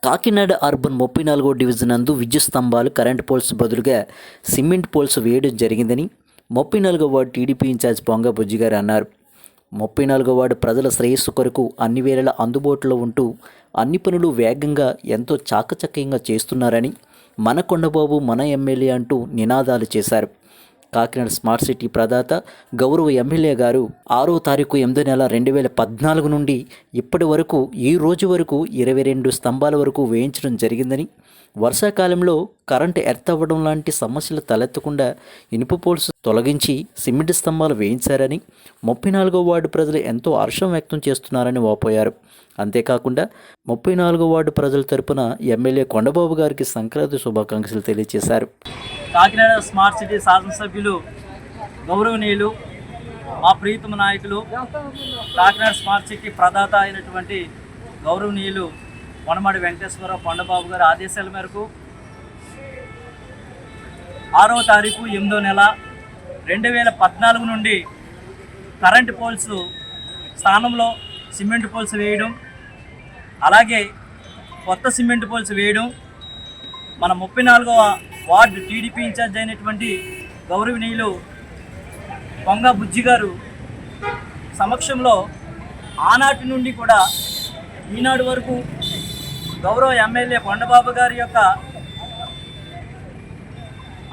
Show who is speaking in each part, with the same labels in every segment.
Speaker 1: Kakinada urban 34వ division నందు విద్యుత్ స్తంభాలు కరెంట్ పోల్స్ బదులుగా సిమెంట్ పోల్స్ వేయడం జరిగిందని 34వ వార్డు టీడీపీ ఇన్ఛార్జ్ పొంగ బుజ్జి గారు అన్నారు. 34వ వార్డు ప్రజల శ్రేయస్సు కొరకు అన్ని వేళలా అందుబాటులో ఉంటూ అన్ని పనులు వేగంగా ఎంతో చాకచక్యంగా చేస్తున్నారని, మన కొండబాబు మన ఎమ్మెల్యే అంటూ నినాదాలు చేశారు. కాకినాడ స్మార్ట్ సిటీ ప్రదాత గౌరవ ఎమ్మెల్యే గారు 6వ తారీఖు 8వ నెల 2014 నుండి ఇప్పటి వరకు ఈ రోజు వరకు 22 స్తంభాల వరకు వేయించడం జరిగిందని, వర్షాకాలంలో కరెంటు ఎర్త్ అవ్వడం లాంటి సమస్యలు తలెత్తకుండా ఇనుప పోల్స్ తొలగించి సిమెంట్ స్తంభాలు వేయించారని 34వ వార్డు ప్రజలు ఎంతో హర్షం వ్యక్తం చేస్తున్నారని వాపోయారు. అంతేకాకుండా 34వ వార్డు ప్రజల తరపున ఎమ్మెల్యే కొండబాబు గారికి సంక్రాంతి శుభాకాంక్షలు తెలియజేశారు.
Speaker 2: కాకినాడ స్మార్ట్ సిటీ శాసనసభ్యులు గౌరవనీయులు మా ప్రీతమ నాయకులు కాకినాడ స్మార్ట్ సిటీ ప్రదాత అయినటువంటి గౌరవనీయులు వనమాడి వెంకటేశ్వరరావు కొండబాబు గారి ఆదేశాల మేరకు 6వ తారీఖు 8వ నెల 2014 నుండి కరెంటు పోల్స్ స్థానంలో సిమెంట్ పోల్స్ వేయడం, అలాగే కొత్త సిమెంట్ పోల్స్ వేయడం మన 34వ వార్డు టీడీపీ ఇన్ఛార్జ్ అయినటువంటి గౌరవనీయులు పొంగ బుజ్జి గారు సమక్షంలో ఆనాటి నుండి కూడా ఈనాడు వరకు గౌరవ ఎమ్మెల్యే కొండబాబు గారి యొక్క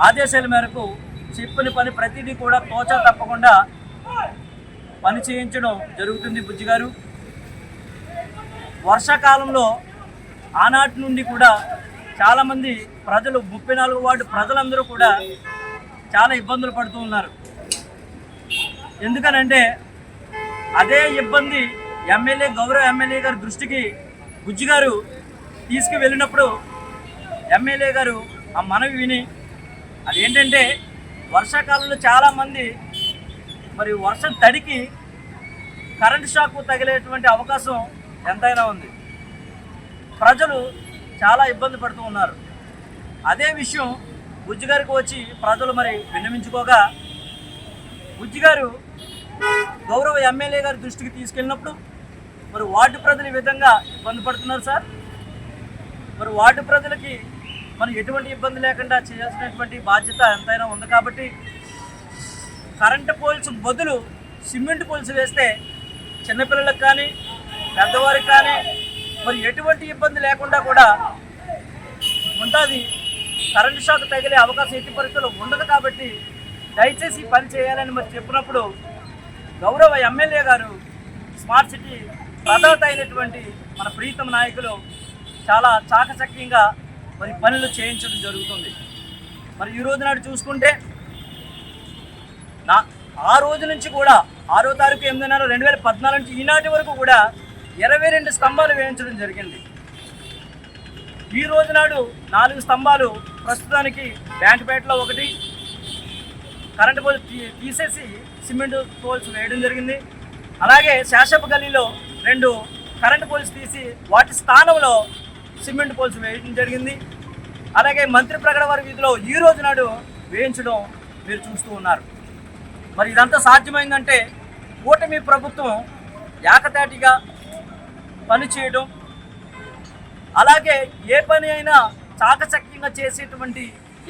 Speaker 2: ఆదేశాల మేరకు చెప్పిన పని ప్రతిదీ కూడా తోచా తప్పకుండా పని చేయించడం జరుగుతుంది. బుజ్జి గారు వర్షాకాలంలో ఆనాటి నుండి కూడా చాలామంది ప్రజలు 34వ వార్డు ప్రజలందరూ కూడా చాలా ఇబ్బందులు పడుతూ ఉన్నారు. ఎందుకనంటే అదే ఇబ్బంది గౌరవ ఎమ్మెల్యే గారి దృష్టికి బుజ్జి గారు తీసుకువెళ్ళినప్పుడు ఎమ్మెల్యే గారు ఆ మనవి విని అదేంటంటే వర్షాకాలంలో చాలామంది మరి వర్షం తడికి కరెంటు షాక్ తగిలేటువంటి అవకాశం ఎంతైనా ఉంది. ప్రజలు చాలా ఇబ్బంది పడుతూ ఉన్నారు. అదే విషయం బుజ్జి గారికి వచ్చి ప్రజలు మరి విన్నవించుకోగా బుజ్జి గారు గౌరవ ఎమ్మెల్యే గారి దృష్టికి తీసుకెళ్ళినప్పుడు మరి వార్డు ప్రజలు ఈ విధంగా ఇబ్బంది పడుతున్నారు సార్, మరి వార్డు ప్రజలకి మనం ఎటువంటి ఇబ్బంది లేకుండా చేయాల్సినటువంటి బాధ్యత ఎంతైనా ఉంది. కాబట్టి కరెంటు పోల్స్ బదులు సిమెంట్ పోల్స్ వేస్తే చిన్నపిల్లలకు కానీ పెద్దవారికి కానీ మరి ఎటువంటి ఇబ్బంది లేకుండా కూడా ఉంటుంది. కరెంటు షాక్ తగిలే అవకాశం ఎట్టి పరిస్థితుల్లో ఉండదు. కాబట్టి దయచేసి పని చేయాలని మరి చెప్పినప్పుడు గౌరవ ఎమ్మెల్యే గారు స్మార్ట్ సిటీ ప్రదాత అయినటువంటి మన ప్రీతమ నాయకులు చాలా చాకచక్యంగా మరి పనులు చేయించడం జరుగుతుంది. మరి ఈ రోజు నాడు చూసుకుంటే ఆ రోజు నుంచి కూడా 6వ తారీఖు 8వ నెల 2014 నుంచి ఈనాటి వరకు కూడా 22 స్తంభాలు వేయించడం జరిగింది. ఈ రోజు నాడు 4 స్తంభాలు ప్రస్తుతానికి బ్యాంక్పేటలో ఒకటి కరెంటు పోల్ తీసేసి సిమెంట్ పోల్స్ వేయడం జరిగింది. అలాగే శాషప్ గల్లీలో 2 కరెంటు పోల్స్ తీసి వాటి స్థానంలో సిమెంట్ పోల్స్ వేయడం జరిగింది. అలాగే మంత్రి ప్రగడవారి వీధిలో ఈ రోజు నాడు వేయించడం మీరు చూస్తూ ఉన్నారు. మరి ఇదంతా సాధ్యమైందంటే కూటమి ప్రభుత్వం ఏకతాటిగా పని చేయడం, అలాగే ఏ పని అయినా చాకచక్యంగా చేసేటువంటి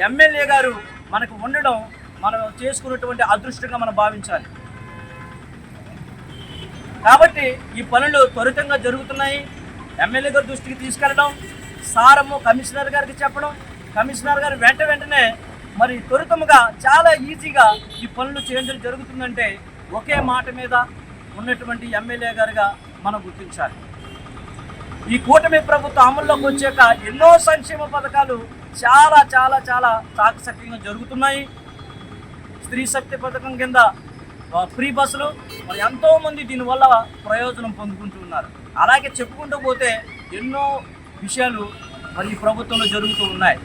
Speaker 2: ఎమ్మెల్యే గారు మనకు ఉండడం మనం చేసుకున్నటువంటి అదృష్టంగా మనం భావించాలి. కాబట్టి ఈ పనులు త్వరితంగా జరుగుతున్నాయి. ఎమ్మెల్యే గారి దృష్టికి తీసుకెళ్ళడం, సారము కమిషనర్ గారికి చెప్పడం, కమిషనర్ గారు వెంటనే మరి త్వరితంగా చాలా ఈజీగా ఈ పనులు చేయడం జరుగుతుందంటే ఒకే మాట మీద ఉన్నటువంటి ఎమ్మెల్యే గారుగా మనం గుర్తించాలి. ఈ కూటమి ప్రభుత్వం అమల్లోకి వచ్చాక ఎన్నో సంక్షేమ పథకాలు చాలా చాలా చాలా చాకచక్యంగా జరుగుతున్నాయి. స్త్రీ శక్తి పథకం కింద ఫ్రీ బస్సులు మరి ఎంతోమంది దీనివల్ల ప్రయోజనం పొందుకుంటున్నారు. అలాగే చెప్పుకుంటూ పోతే ఎన్నో విషయాలు మరి ఈ ప్రభుత్వంలో జరుగుతూ ఉన్నాయి.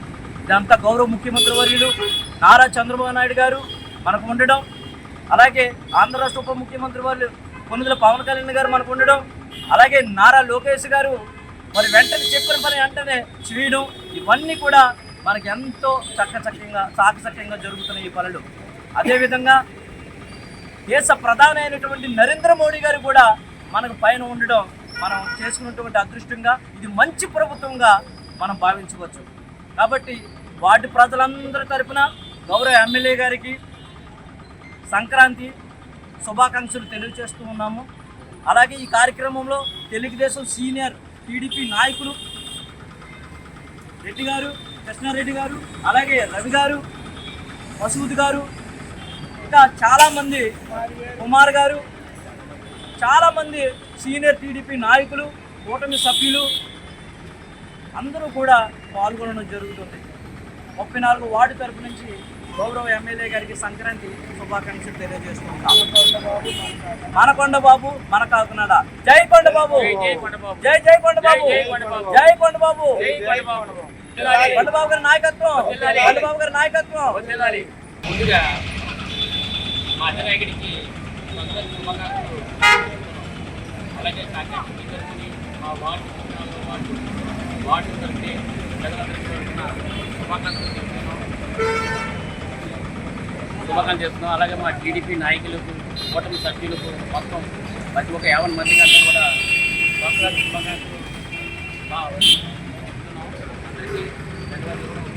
Speaker 2: ఇదంతా గౌరవ ముఖ్యమంత్రి వర్యులు నారా చంద్రబాబు నాయుడు గారు మనకు ఉండడం, అలాగే ఆంధ్ర రాష్ట్ర ఉప ముఖ్యమంత్రి వర్యులు కొనుగోలు పవన్ కళ్యాణ్ గారు మనకు ఉండడం, అలాగే నారా లోకేష్ గారు మరి వెంటనే చెప్పిన పని వెంటనే చేయడం, ఇవన్నీ కూడా మనకి ఎంతో చాకచక్యంగా జరుగుతున్నాయి ఈ పనులు. అదేవిధంగా దేశ ప్రధాని అయినటువంటి నరేంద్ర మోడీ గారు కూడా మనకు పైన ఉండడం మనం చేసుకున్నటువంటి అదృష్టంగా ఇది మంచి ప్రభుత్వంగా మనం భావించవచ్చు. కాబట్టి వార్డు ప్రజలందరి తరపున గౌరవ ఎమ్మెల్యే గారికి సంక్రాంతి శుభాకాంక్షలు తెలియజేస్తూ ఉన్నాము. అలాగే ఈ కార్యక్రమంలో తెలుగుదేశం సీనియర్ టీడీపీ నాయకులు రెడ్డి గారు, కృష్ణారెడ్డి గారు, అలాగే రవి గారు, మసూద్ గారు, ఇంకా చాలామంది, కుమార్ గారు, చాలామంది సీనియర్ టీడీపీ నాయకులు, కూటమి సభ్యులు అందరూ కూడా పాల్గొనడం జరుగుతుంది. 34 వార్డు తరపు నుంచి గౌరవ ఎమ్మెల్యే గారికి సంక్రాంతి శుభాకాంక్షలు తెలియజేస్తున్నాం. మనకొండ బాబు, మన కాకినాడ. జై కొండబాబు, జై జై కొండబాబు, జై కొండబాబు. కొండబాబు గారి నాయకత్వం, కొండబాబు గారి నాయకత్వం.
Speaker 3: ముందుగా మా అన్నగారికి శుభాకాంక్షలు, అలాగే కాకినాడని మా వార్డు తరఫున ప్రజలందరికీ శుభాకాంక్షలు చేస్తున్నాం. అలాగే మా టీడీపీ నాయకులకు, కూటమి సభ్యులకు మొత్తం ప్రతి ఒక్క 50 మందికి అందరూ కూడా శుభాకాంక్షలు. మా అందరికీ ధన్యవాదాలు.